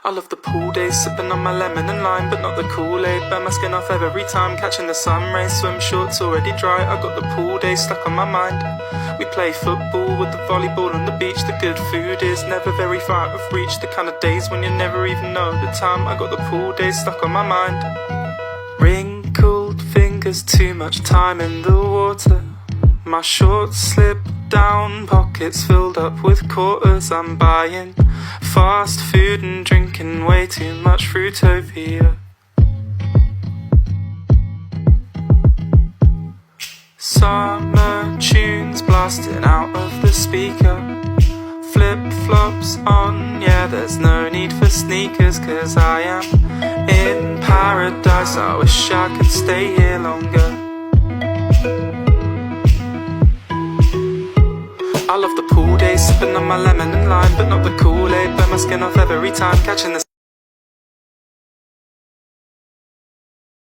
I love the pool days, sipping on my lemon and lime, but not the Kool-Aid. Burn my skin off every time, catching the sun rays. Swim shorts already dry, I got the pool days stuck on my mind. We play football with the volleyball on the beach. The good food is never very far out of reach. The kind of days when you never even know the time. I got the pool days stuck on my mind. Wrinkled fingers, too much time in the water. My shorts slip down, pockets filled up with quarters. I'm buying fast food and drinking way too much Fruitopia. Summer tunes blasting out of the speaker. Flip-flops on, yeah, there's no need for sneakers, 'cause I am in paradise. I wish I could stay here longer. I love the pool days, sipping on my lemon and lime, but not the Kool-Aid. Burn my skin off every time, catching the